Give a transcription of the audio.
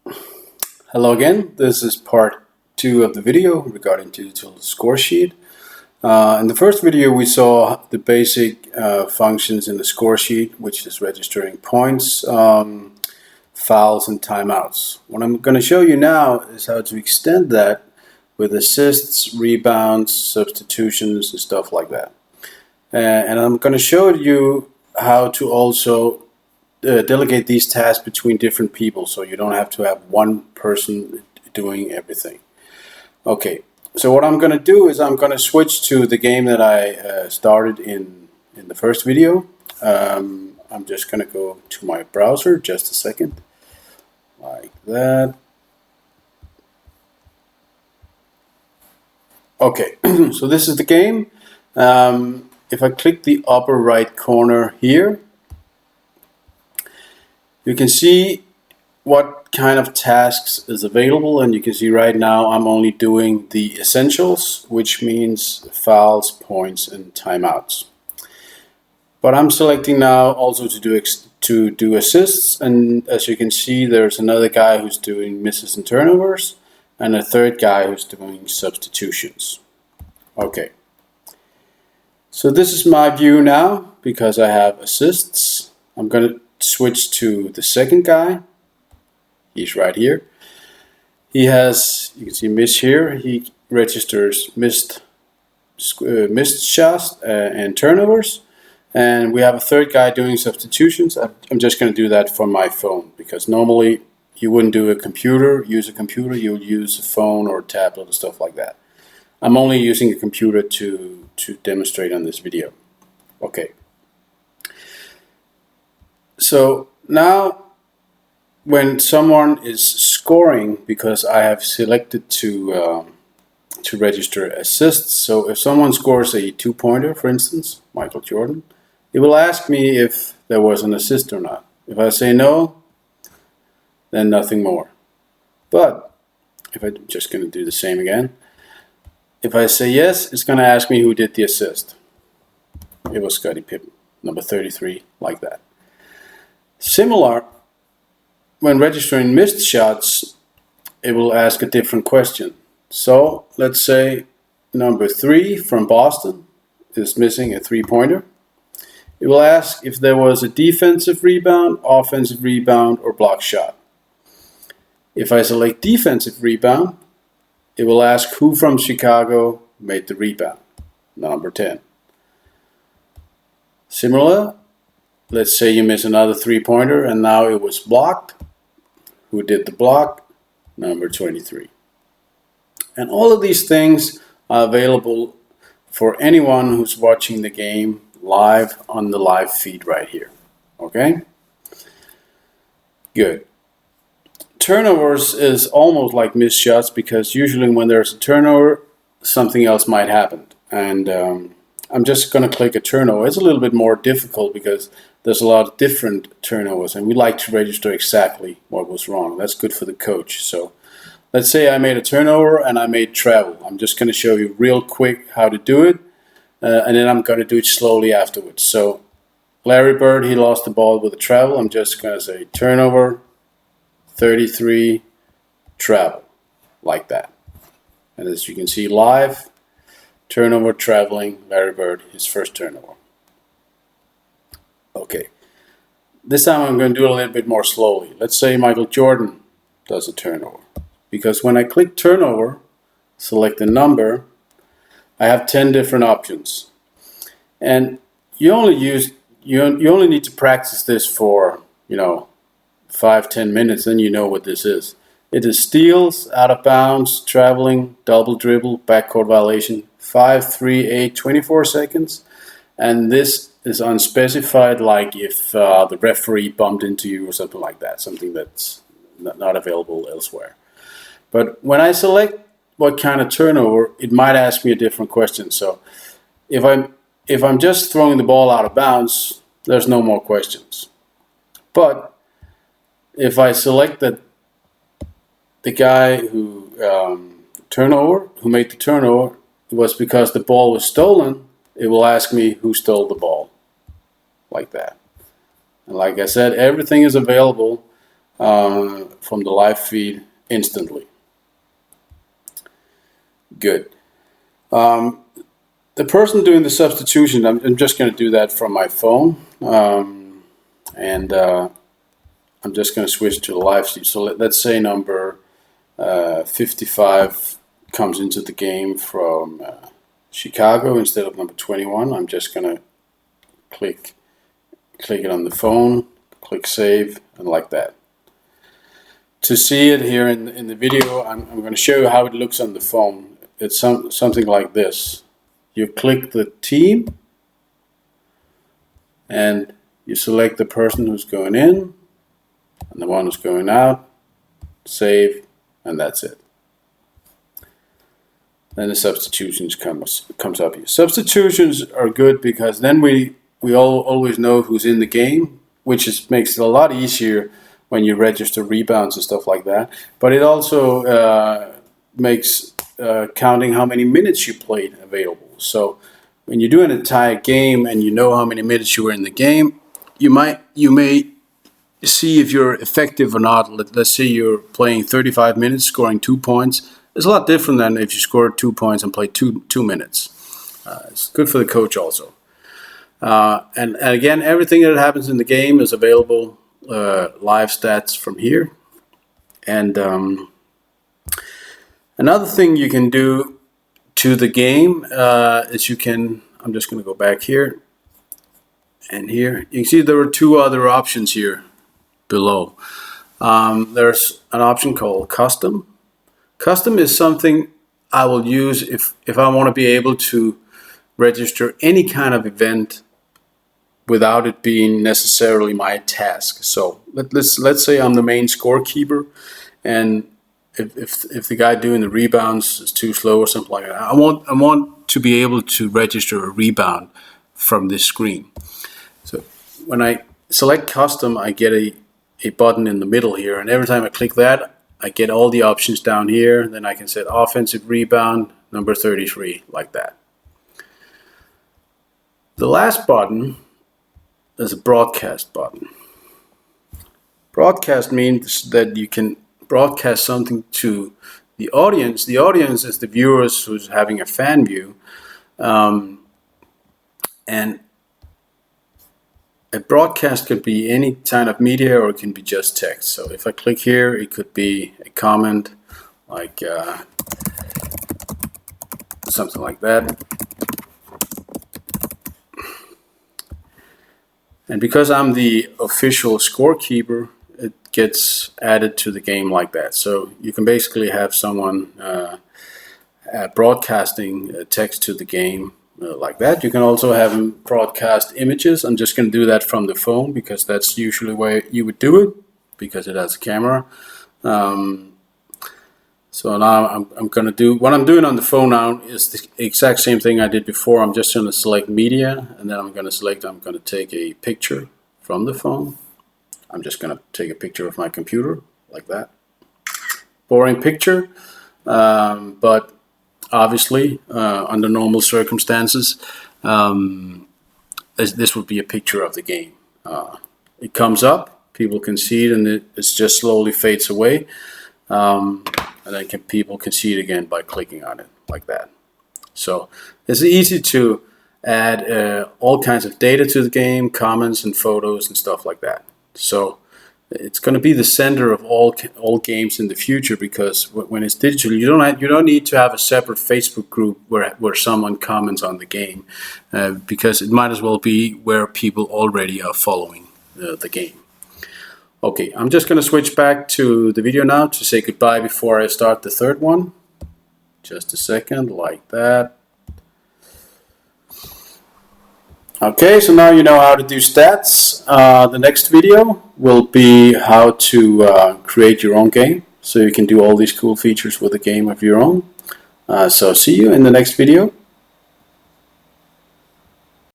Hello again, this is part 2 of the video regarding to the Scoresheet. In the first video we saw the basic functions in the Scoresheet, which is registering points, fouls and timeouts. What I'm going to show you now is how to extend that with assists, rebounds, substitutions and stuff like that. And I'm going to show you how to also delegate these tasks between different people, so you don't have to have one person doing everything. Okay, so what I'm going to do is I'm going to switch to the game that I started in the first video. I'm just going to go to my browser, just a second, like that. Okay, so this is the game. If I click the upper right corner here, you can see what kind of tasks is available, and you can see right now I'm only doing the essentials, which means fouls, points and timeouts. But I'm selecting now also to do assists, and as you can see there's another guy who's doing misses and turnovers and a third guy who's doing substitutions. Okay, so this is my view now because I have assists. I'm going to switch to the second guy. He's right here. He has, you can see miss here. He registers missed shots and turnovers. And we have a third guy doing substitutions. I'm just going to do that from my phone because normally you wouldn't use a computer, you would use a phone or a tablet or stuff like that. I'm only using a computer to demonstrate on this video. Okay. So now when someone is scoring, because I have selected to register assists, so if someone scores a 2-pointer, for instance, Michael Jordan, it will ask me if there was an assist or not. If I say no, then nothing more. But if I'm just going to do the same again, if I say yes, it's going to ask me who did the assist. It was Scottie Pippen, number 33, like that. Similar, when registering missed shots, it will ask a different question. So let's say number 3 from Boston is missing a 3-pointer. It will ask if there was a defensive rebound, offensive rebound, or block shot. If I select defensive rebound, it will ask who from Chicago made the rebound, number 10. Similar, let's say you miss another 3-pointer and now it was blocked. Who did the block? Number 23. And all of these things are available for anyone who's watching the game live on the live feed right here. Okay? Good. Turnovers is almost like missed shots because usually when there's a turnover, something else might happen. And I'm just going to click a turnover. It's a little bit more difficult because there's a lot of different turnovers and we like to register exactly what was wrong. That's good for the coach. So let's say I made a turnover and I made travel. I'm just going to show you real quick how to do it and then I'm going to do it slowly afterwards. So Larry Bird, he lost the ball with a travel. I'm just going to say turnover, 33, travel, like that. And as you can see live, turnover, traveling, Larry Bird, his first turnover. Okay, this time I'm going to do it a little bit more slowly. Let's say Michael Jordan does a turnover. Because when I click turnover, select the number, I have 10 different options. And you only need to practice this for, 5-10 minutes, then you know what this is. It is steals, out of bounds, traveling, double dribble, backcourt violation, 5, 3, 8, 24 seconds. And this is unspecified, like if the referee bumped into you or something like that, something that's not available elsewhere. But when I select what kind of turnover, it might ask me a different question. So if I'm just throwing the ball out of bounds, there's no more questions. But if I select that the guy who made the turnover was because the ball was stolen, it will ask me who stole the ball, like that. And like I said, everything is available from the live feed instantly. Good. The person doing the substitution, I'm just going to do that from my phone, and I'm just going to switch to the live feed. So let's say number 55 comes into the game from Chicago instead of number 21. I'm just going to click it on the phone, click save, and like that. To see it here in the video, I'm going to show you how it looks on the phone. It's something like this. You click the team, and you select the person who's going in and the one who's going out, save, and that's it. Then the substitutions comes up here. Substitutions are good because then we always know who's in the game, which makes it a lot easier when you register rebounds and stuff like that. But it also makes counting how many minutes you played available. So when you do an entire game and you know how many minutes you were in the game, you may see if you're effective or not. Let's say you're playing 35 minutes, scoring 2 points. It's a lot different than if you scored 2 points and played two minutes. It's good for the coach also. And again, everything that happens in the game is available live stats from here. And another thing you can do to the game is I'm just going to go back here. And here, you can see there are two other options here below. There's an option called custom. Custom is something I will use if I want to be able to register any kind of event without it being necessarily my task. So let's say I'm the main scorekeeper, and if the guy doing the rebounds is too slow or something like that, I want to be able to register a rebound from this screen. So when I select custom, I get a button in the middle here, and every time I click that, I get all the options down here. Then I can set offensive rebound, number 33, like that. The last button is a broadcast button. Broadcast means that you can broadcast something to the audience. The audience is the viewers who's having a fan view. And a broadcast could be any kind of media, or it can be just text. So if I click here, it could be a comment, like something like that. And because I'm the official scorekeeper, it gets added to the game like that. So you can basically have someone broadcasting text to the game like that. You can also have them broadcast images. I'm just going to do that from the phone because that's usually where you would do it, because it has a camera. So now I'm going to do, what I'm doing on the phone now is the exact same thing I did before. I'm just going to select media, and then I'm going to take a picture from the phone. I'm just going to take a picture of my computer like that. Boring picture, but obviously under normal circumstances, this would be a picture of the game. It comes up, people can see it, and it just slowly fades away. And then people can see it again by clicking on it like that. So it's easy to add all kinds of data to the game, comments and photos and stuff like that. So it's going to be the center of all games in the future, because when it's digital, you don't need to have a separate Facebook group where someone comments on the game, because it might as well be where people already are following the game. Okay, I'm just going to switch back to the video now to say goodbye before I start the third one. Just a second, like that. Okay, so now you know how to do stats. The next video will be how to create your own game, so you can do all these cool features with a game of your own. So see you in the next video.